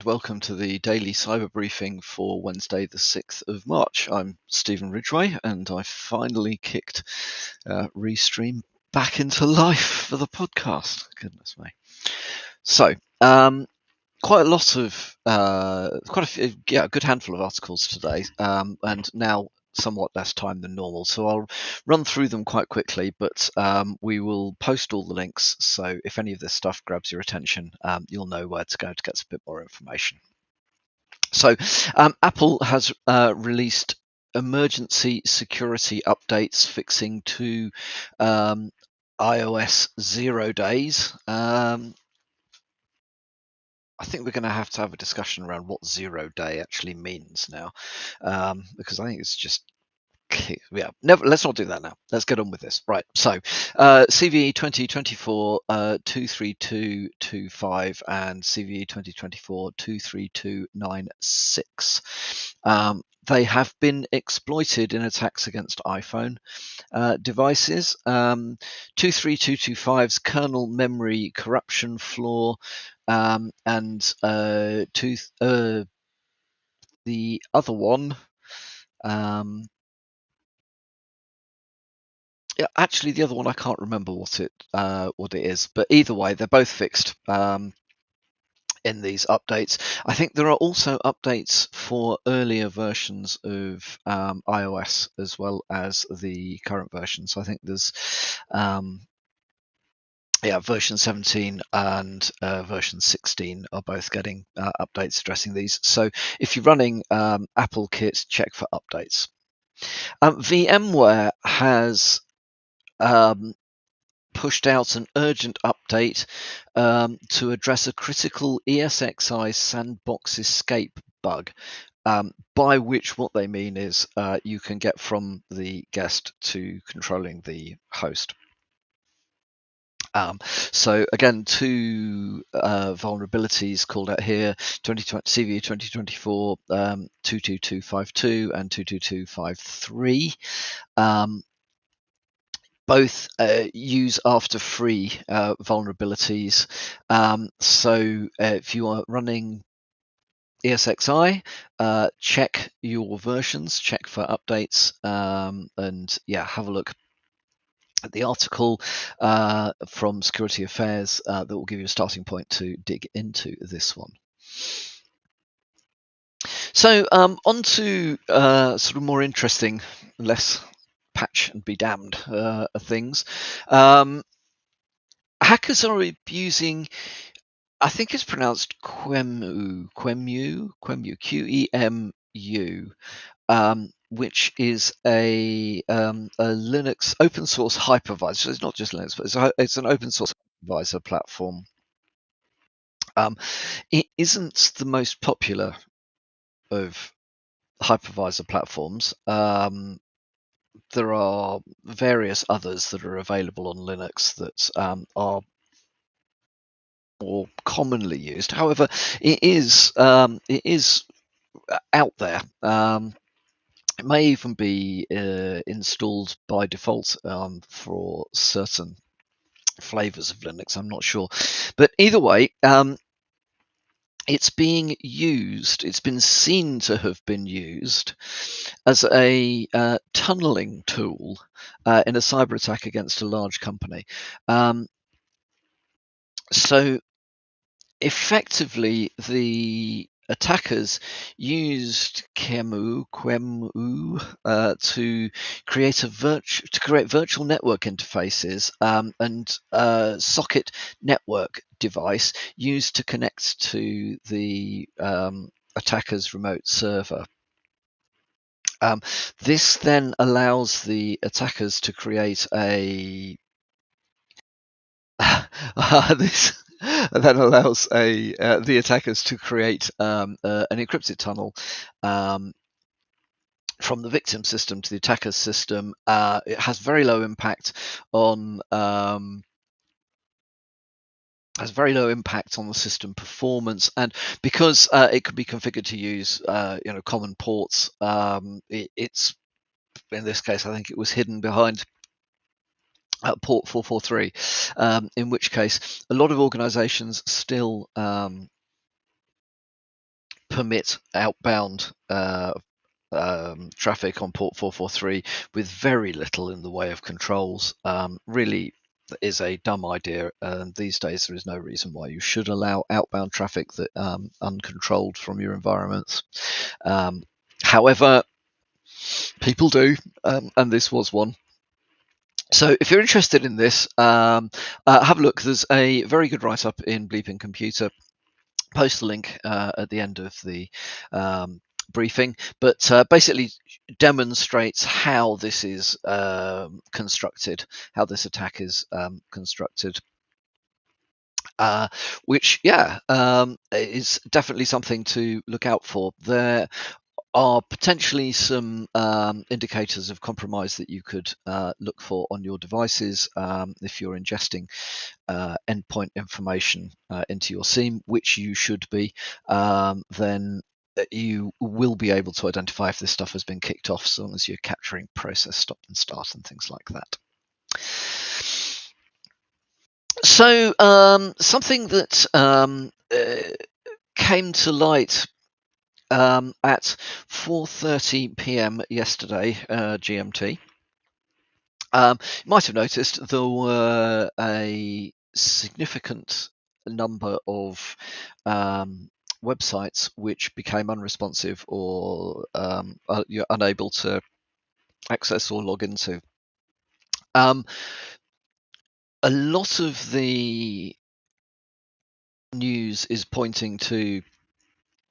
Welcome to the daily cyber briefing for Wednesday, the 6th of March. I'm Stephen Ridgway, and I finally kicked Restream back into life for the podcast. Goodness me. So, quite a lot of, a good handful of articles today, and now somewhat less time than normal. So I'll run through them quite quickly, but we will post all the links. So if any of this stuff grabs your attention, you'll know where to go to get a bit more information. So Apple has released emergency security updates fixing two iOS 0 days. I think we're going to have a discussion around what 0 day actually means now, because I think it's just let's not do that now. Let's get on with this. Right. So CVE 2024 23225 and CVE 2024 23296. They have been exploited in attacks against iPhone devices. 23225's kernel memory corruption flaw, and the other one. Actually, the other one I can't remember what it is, but either way, they're both fixed in these updates. I think there are also updates for earlier versions of iOS as well as the current version. So I think there's version 17 and version 16 are both getting updates addressing these. So if you're running AppleKit, check for updates. VMware has pushed out an urgent update to address a critical ESXi sandbox escape bug, by which what they mean is you can get from the guest to controlling the host. So again, two vulnerabilities called out here: CVE 2024 22252 and 22253. Both use after free vulnerabilities. So if you are running ESXi, check your versions, check for updates, and have a look at the article from Security Affairs that will give you a starting point to dig into this one. So on to sort of more interesting, less patch and be damned things. Hackers are abusing, I think it's pronounced Qemu, Qemu, which is a Linux open source hypervisor. So it's not just Linux, but it's an open source hypervisor platform. It isn't the most popular of hypervisor platforms. There are various others that are available on Linux that are more commonly used. However, it is out there. It may even be installed by default for certain flavors of Linux. I'm not sure, but either way, it's being used. It's been seen to have been used as a tunneling tool in a cyber attack against a large company. So effectively, the attackers used Qemu to create virtual network interfaces and socket network device used to connect to the attacker's remote server. This then allows the attackers to create a this that allows the attackers to create an encrypted tunnel from the victim system to the attacker's system. It has very low impact on the system performance, and because it could be configured to use common ports, it's in this case I think it was hidden behind port 443, in which case a lot of organizations still permit outbound traffic on port 443 with very little in the way of controls really is a dumb idea. These days, there is no reason why you should allow outbound traffic that uncontrolled from your environments. However, people do, and this was one. So if you're interested in this, have a look. There's a very good write-up in Bleeping Computer. Post the link at the end of the briefing, but basically demonstrates how this is constructed, how this attack is constructed. Which, is definitely something to look out for. There are potentially some indicators of compromise that you could look for on your devices if you're ingesting endpoint information into your SIEM, which you should be. Then you will be able to identify if this stuff has been kicked off, as long as you're capturing process stop and start and things like that. So something that came to light at 4:30 p.m. yesterday, GMT. You might have noticed there were a significant number of websites which became unresponsive or you're unable to access or log into. A lot of the news is pointing to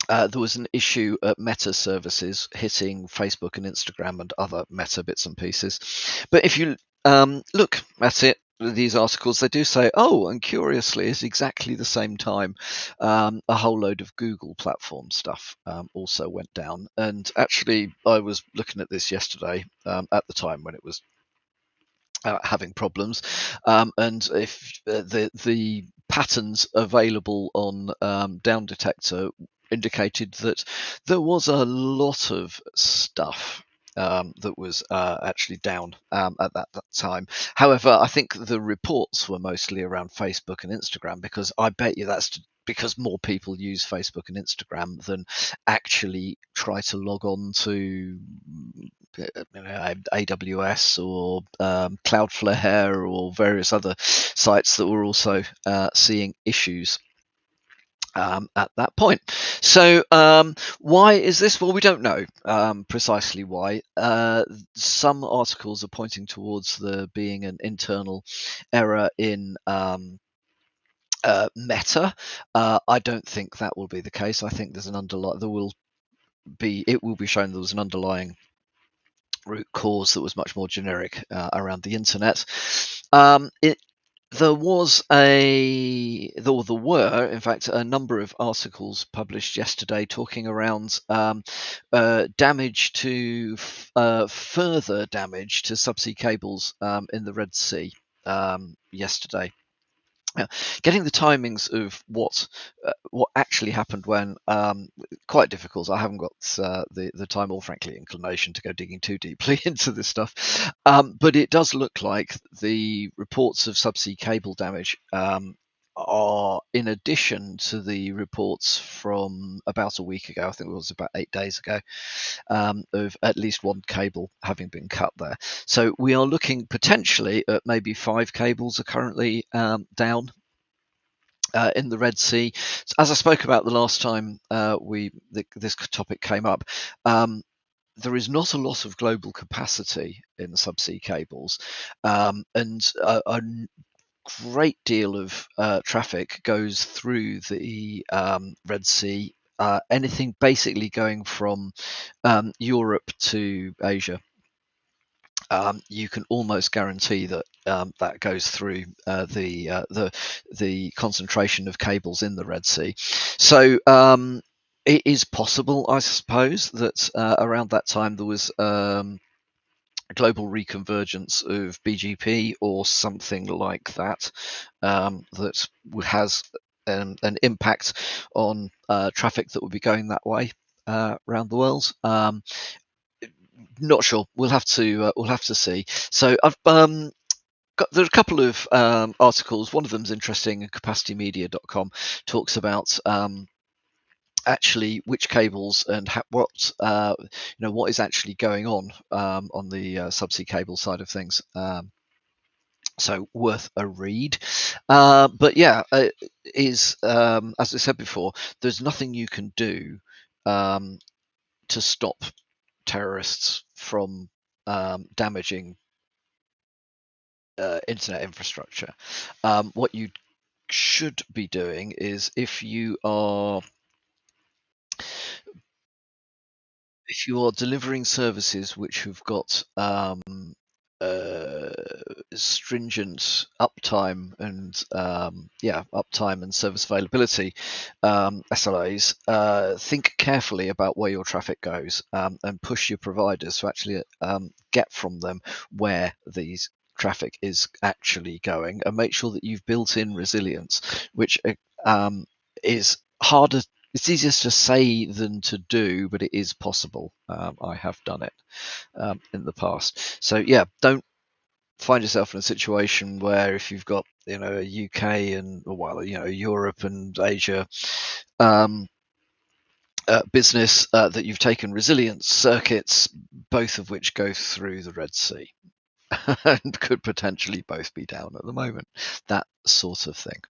there was an issue at Meta services hitting Facebook and Instagram and other Meta bits and pieces. But if you look at it, these articles, they do say, and curiously, it's exactly the same time a whole load of Google platform stuff also went down. And actually, I was looking at this yesterday at the time when it was having problems, and if the patterns available on Down Detector indicated that there was a lot of stuff that was actually down at that time. However, I think the reports were mostly around Facebook and Instagram, because I bet you that's because more people use Facebook and Instagram than actually try to log on to AWS or Cloudflare or various other sites that were also seeing issues at that point. So why is this? Well, we don't know precisely why. Some articles are pointing towards there being an internal error in Meta. I don't think that will be the case. I think there's an it will be shown there was an underlying root cause that was much more generic around the internet. There were, in fact, a number of articles published yesterday talking around damage to further damage to subsea cables in the Red Sea yesterday. Getting the timings of what actually happened when quite difficult. I haven't got the time or, frankly, inclination to go digging too deeply into this stuff. But it does look like the reports of subsea cable damage are in addition to the reports from about a week ago. I think it was about 8 days ago, of at least one cable having been cut there. So we are looking potentially at maybe 5 cables are currently down in the Red Sea. As I spoke about the last time this topic came up, there is not a lot of global capacity in subsea cables, and a great deal of traffic goes through the Red Sea. Anything basically going from Europe to Asia. You can almost guarantee that that goes through the concentration of cables in the Red Sea. So it is possible, I suppose, that around that time there was global reconvergence of BGP or something like that that has an impact on traffic that would be going that way around the world. Not sure. We'll have to see. So I've there are a couple of articles. One of them's interesting. CapacityMedia.com talks about actually which cables and what is actually going on the subsea cable side of things. So worth a read. But yeah, is as I said before, there's nothing you can do to stop terrorists from damaging internet infrastructure. What you should be doing is if you are delivering services which have got uh, stringent uptime and uptime and service availability SLAs, think carefully about where your traffic goes and push your providers to actually get from them where these traffic is actually going, and make sure that you've built in resilience, which is harder. It's easier to say than to do, but it is possible. I have done it in the past. So yeah, don't find yourself in a situation where if you've got a UK and Europe and Asia business that you've taken resilience circuits, both of which go through the Red Sea and could potentially both be down at the moment. That sort of thing.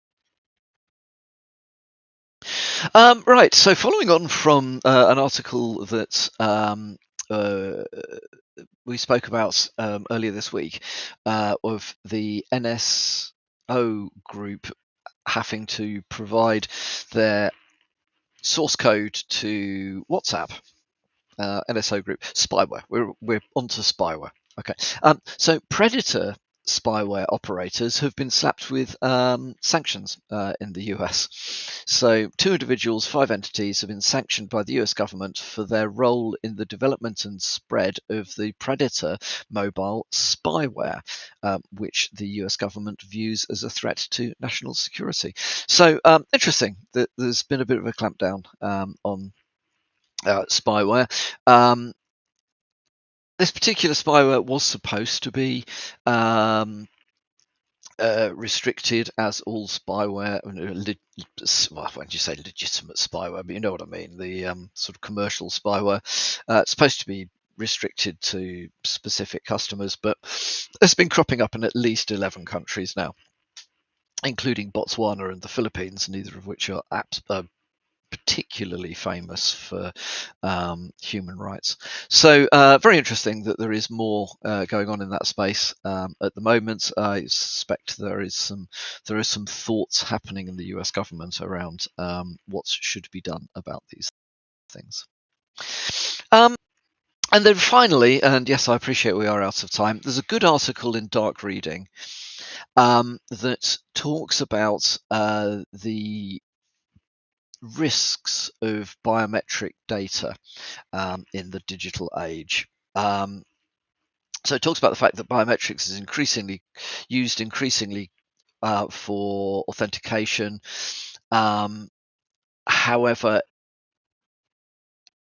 Right, so following on from an article that we spoke about earlier this week of the NSO group having to provide their source code to WhatsApp. NSO group spyware. We're onto spyware. Okay, so Predator spyware operators have been slapped with sanctions in the US. So 2 individuals, 5 entities have been sanctioned by the US government for their role in the development and spread of the Predator mobile spyware, which the US government views as a threat to national security. So interesting that there's been a bit of a clampdown on spyware. This particular spyware was supposed to be restricted, as all spyware. When you say legitimate spyware, but you know what I mean. The sort of commercial spyware. It's supposed to be restricted to specific customers, but it's been cropping up in at least 11 countries now, including Botswana and the Philippines, neither of which are particularly famous for human rights. So very interesting that there is more going on in that space at the moment. I suspect there is some thoughts happening in the US government around what should be done about these things. And then finally, and yes, I appreciate we are out of time, there's a good article in Dark Reading that talks about the risks of biometric data in the digital age. So it talks about the fact that biometrics is increasingly used for authentication. However,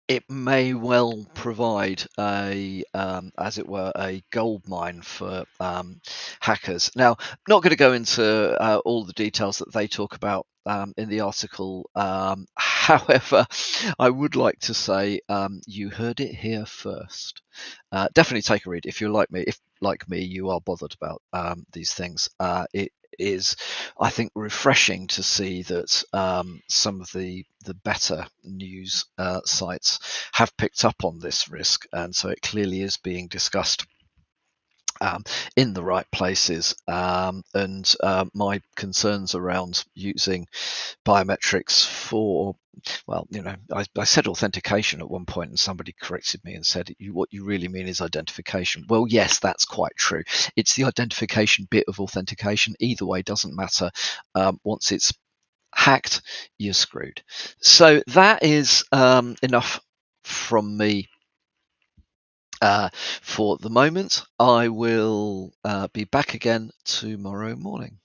it may well provide as it were, a gold mine for hackers. Now, not going to go into all the details that they talk about in the article. However, I would like to say you heard it here first. Definitely take a read if you're like me. If like me, you are bothered about these things. It is, I think, refreshing to see that some of the better news sites have picked up on this risk, and so it clearly is being discussed in the right places. And my concerns around using biometrics for, I said authentication at one point, and somebody corrected me and said, what you really mean is identification. Well, yes, that's quite true. It's the identification bit of authentication. Either way, doesn't matter. Once it's hacked, you're screwed. So that is enough from me for the moment. I will be back again tomorrow morning.